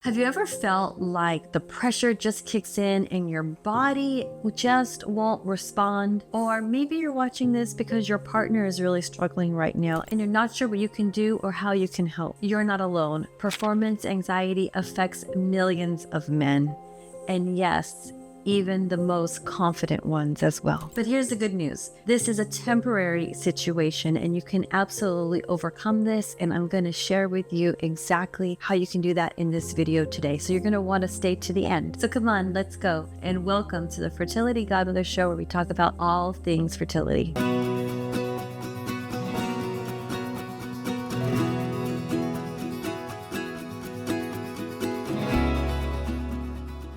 Have you ever felt like the pressure just kicks in and your body just won't respond? Or maybe you're watching this because your partner is really struggling right now and you're not sure what you can do or how you can help. You're not alone. Performance anxiety affects millions of men. And yes, even the most confident ones as well. But here's the good news. This is a temporary situation and you can absolutely overcome this. And I'm going to share with you exactly how you can do that in this video today. So you're going to want to stay to the end. So come on, let's go. And welcome to the Fertility Godmother Show, where we talk about all things fertility.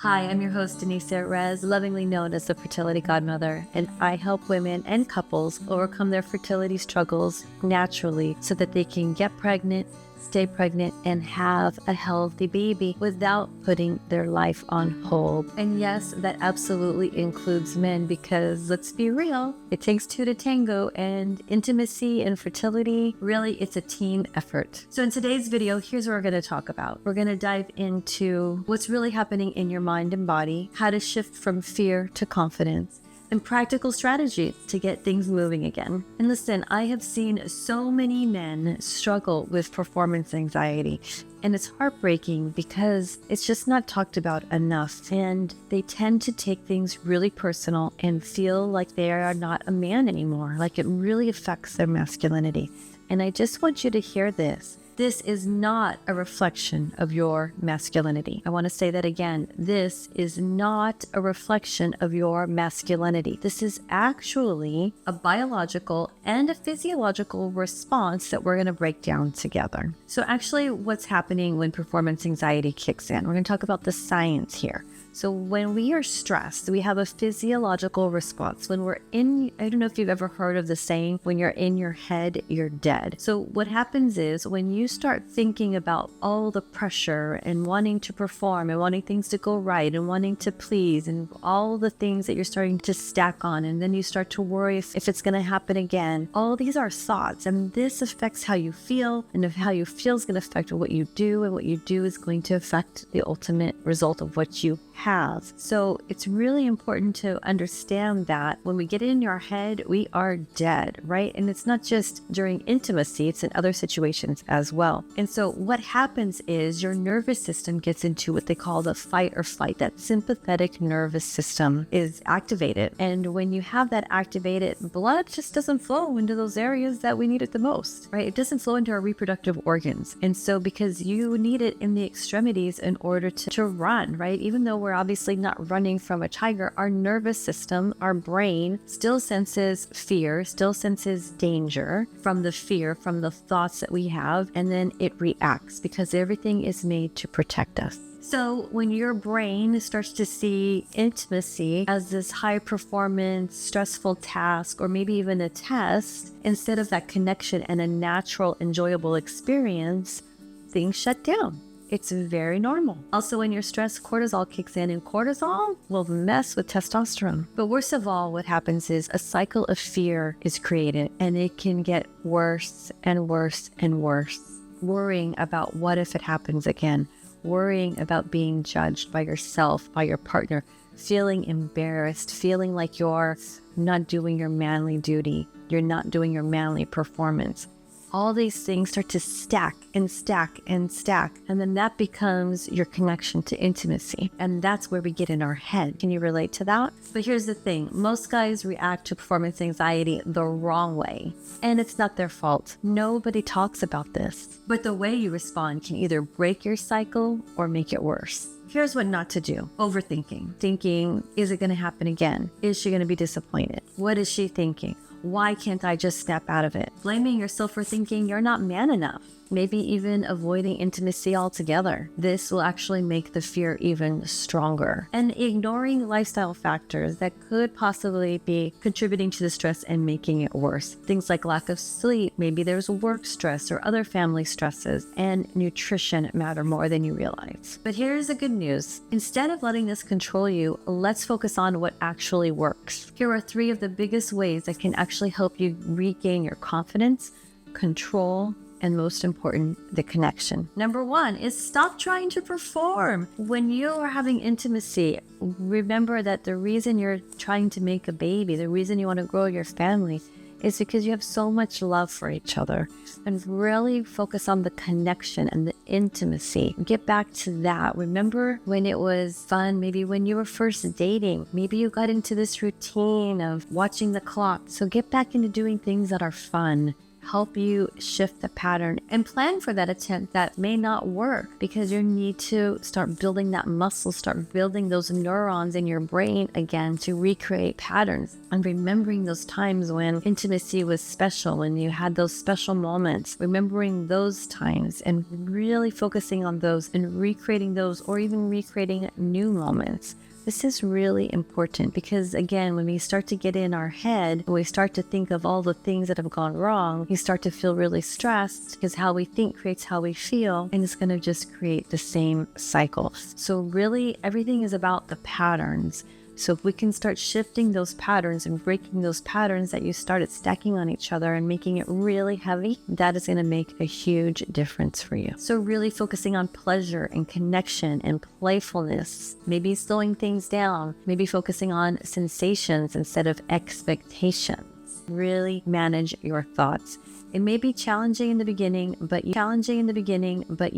Hi, I'm your host, Denise Rez, lovingly known as the Fertility Godmother, and I help women and couples overcome their fertility struggles naturally so that they can get pregnant, stay pregnant, and have a healthy baby without putting their life on hold. And yes, that absolutely includes men, because let's be real, it takes two to tango, and intimacy and fertility, really, it's a team effort. So in today's video, here's what we're going to talk about. We're going to dive into what's really happening in your mind and body, how to shift from fear to confidence, and practical strategies to get things moving again. And listen, I have seen so many men struggle with performance anxiety, and it's heartbreaking because it's just not talked about enough. And they tend to take things really personal and feel like they are not a man anymore, like it really affects their masculinity. And I just want you to hear this. This is not a reflection of your masculinity. I want to say that again. This is not a reflection of your masculinity. This is actually a biological and a physiological response that we're going to break down together. So actually, what's happening when performance anxiety kicks in? We're going to talk about the science here. So when we are stressed, we have a physiological response. When we're I don't know if you've ever heard of the saying, when you're in your head, you're dead. So what happens is when you start thinking about all the pressure and wanting to perform and wanting things to go right and wanting to please and all the things that you're starting to stack on, and then you start to worry if it's going to happen again. All these are thoughts, and this affects how you feel, and if how you feel is going to affect what you do, and what you do is going to affect the ultimate result of what you have. So it's really important to understand that when we get in your head, we are dead, right? And it's not just during intimacy, it's in other situations as well. And so what happens is your nervous system gets into what they call the fight or flight. That sympathetic nervous system is activated. And when you have that activated, blood just doesn't flow into those areas that we need it the most, right? It doesn't flow into our reproductive organs. And so because you need it in the extremities in order to run, right? Even though we're obviously not running from a tiger, our nervous system, our brain still senses fear, still senses danger from the fear, from the thoughts that we have, and then it reacts because everything is made to protect us. So when your brain starts to see intimacy as this high performance, stressful task, or maybe even a test, instead of that connection and a natural, enjoyable experience, things shut down. It's very normal. Also, when you're stressed, cortisol kicks in, and cortisol will mess with testosterone. But worst of all, what happens is a cycle of fear is created, and it can get worse and worse and worse. Worrying about what if it happens again, worrying about being judged by yourself, by your partner, feeling embarrassed, feeling like you're not doing your manly duty, you're not doing your manly performance. All these things start to stack and stack and stack. And then that becomes your connection to intimacy. And that's where we get in our head. Can you relate to that? But here's the thing. Most guys react to performance anxiety the wrong way. And it's not their fault. Nobody talks about this. But the way you respond can either break your cycle or make it worse. Here's what not to do. Overthinking. Thinking, is it going to happen again? Is she going to be disappointed? What is she thinking? Why can't I just snap out of it? Blaming yourself for thinking you're not man enough. Maybe even avoiding intimacy altogether. This will actually make the fear even stronger. And ignoring lifestyle factors that could possibly be contributing to the stress and making it worse. Things like lack of sleep, maybe there's work stress or other family stresses, and nutrition matter more than you realize. But here's the good news. Instead of letting this control you, let's focus on what actually works. Here are 3 of the biggest ways that can actually help you regain your confidence, control, and most important, the connection. Number 1 is stop trying to perform. When you are having intimacy, remember that the reason you're trying to make a baby, the reason you want to grow your family, is because you have so much love for each other. And really focus on the connection and the intimacy. Get back to that. Remember when it was fun, maybe when you were first dating, maybe you got into this routine of watching the clock. So get back into doing things that are fun, help you shift the pattern, and plan for that attempt that may not work, because you need to start building that muscle, start building those neurons in your brain again to recreate patterns, and remembering those times when intimacy was special and you had those special moments, remembering those times and really focusing on those and recreating those, or even recreating new moments. This is really important because, again, when we start to get in our head and we start to think of all the things that have gone wrong, you start to feel really stressed, because how we think creates how we feel, and it's going to just create the same cycle. So really, everything is about the patterns. So if we can start shifting those patterns and breaking those patterns that you started stacking on each other and making it really heavy, that is going to make a huge difference for you. So really focusing on pleasure and connection and playfulness, maybe slowing things down, maybe focusing on sensations instead of expectations. Really manage your thoughts. It may be challenging in the beginning, but you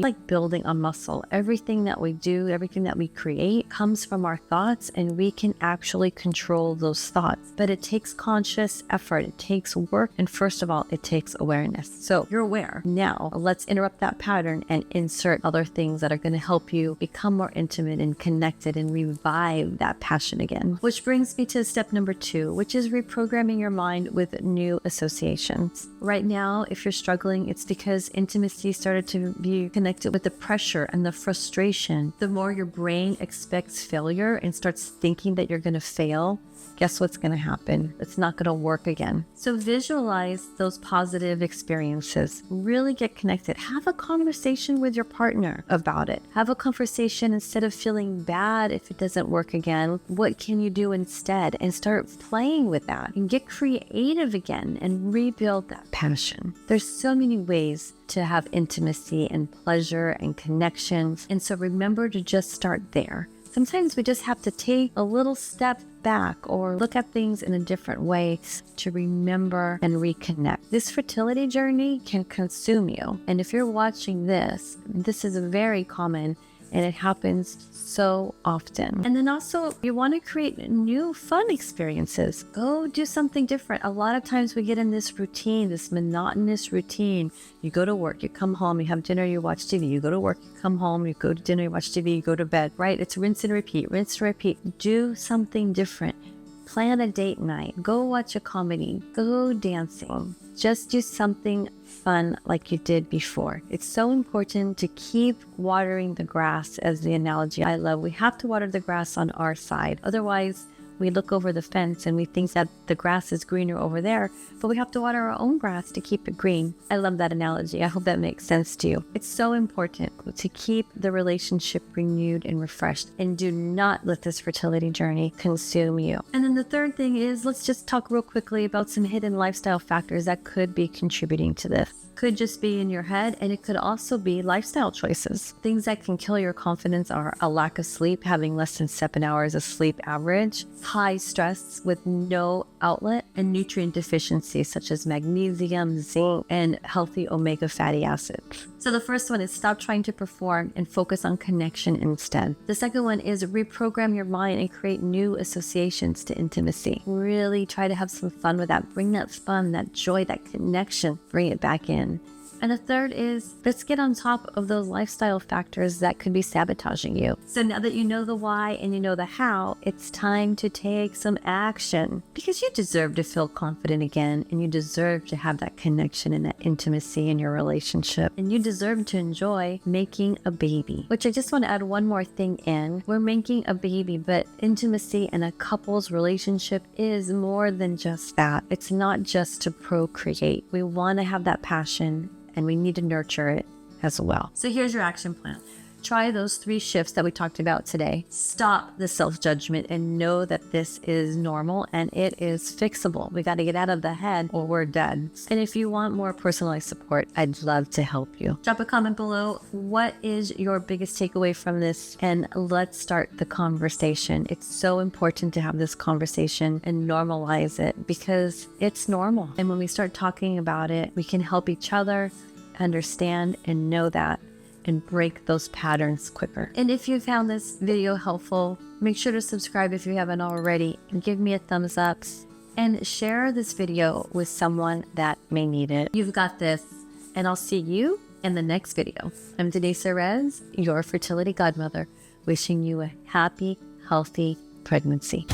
like building a muscle. Everything that we do, everything that we create comes from our thoughts, and we can actually control those thoughts. But it takes conscious effort, it takes work, and first of all, it takes awareness. So you're aware. Now, let's interrupt that pattern and insert other things that are going to help you become more intimate and connected and revive that passion again. Which brings me to step number 2, which is reprogramming your mind with new associations. Right now, if you're struggling, it's because intimacy started to be connected with the pressure and the frustration. The more your brain expects failure and starts thinking that you're going to fail, guess what's going to happen? It's not going to work again. So visualize those positive experiences. Really get connected. Have a conversation with your partner about it. Have a conversation instead of feeling bad if it doesn't work again. What can you do instead? And start playing with that and get creative again and rebuild that passion. There's so many ways to have intimacy and pleasure and connection. And so remember to just start there. Sometimes we just have to take a little step back or look at things in a different way to remember and reconnect. This fertility journey can consume you. And if you're watching this, this is very common and it happens so often. And then also, you want to create new fun experiences. Go do something different. A lot of times we get in this routine, this monotonous routine. You go to work, you come home, you have dinner, you watch TV. You go to work, you come home, you go to dinner, you watch TV, you go to bed, right? It's rinse and repeat, rinse and repeat. Do something different. Plan a date night. Go watch a comedy. Go dancing. Just do something fun like you did before. It's so important to keep watering the grass, as the analogy I love. We have to water the grass on our side. Otherwise, we look over the fence and we think that the grass is greener over there, but we have to water our own grass to keep it green. I love that analogy. I hope that makes sense to you. It's so important to keep the relationship renewed and refreshed, and do not let this fertility journey consume you. And then the third thing is, let's just talk real quickly about some hidden lifestyle factors that could be contributing to this. Could just be in your head, and it could also be lifestyle choices. Things that can kill your confidence are a lack of sleep, having less than 7 hours of sleep average, high stress with no outlet, and nutrient deficiencies such as magnesium, zinc, and healthy omega fatty acids. So the first one is stop trying to perform and focus on connection instead. The second one is reprogram your mind and create new associations to intimacy. Really try to have some fun with that. Bring that fun, that joy, that connection, bring it back in. And the third is, let's get on top of those lifestyle factors that could be sabotaging you. So now that you know the why and you know the how, it's time to take some action, because you deserve to feel confident again, and you deserve to have that connection and that intimacy in your relationship, and you deserve to enjoy making a baby. Which I just want to add one more thing in. We're making a baby, but intimacy in a couple's relationship is more than just that. It's not just to procreate. We want to have that passion, and we need to nurture it as well. So here's your action plan. Try those 3 shifts that we talked about today. Stop the self-judgment and know that this is normal and it is fixable. We got to get out of the head or we're dead. And if you want more personalized support, I'd love to help you. Drop a comment below. What is your biggest takeaway from this? And let's start the conversation. It's so important to have this conversation and normalize it because it's normal. And when we start talking about it, we can help each other understand and know that and break those patterns quicker. And if you found this video helpful, make sure to subscribe if you haven't already and give me a thumbs up and share this video with someone that may need it. You've got this, and I'll see you in the next video. I'm Denise Perez, your fertility godmother, wishing you a happy, healthy pregnancy.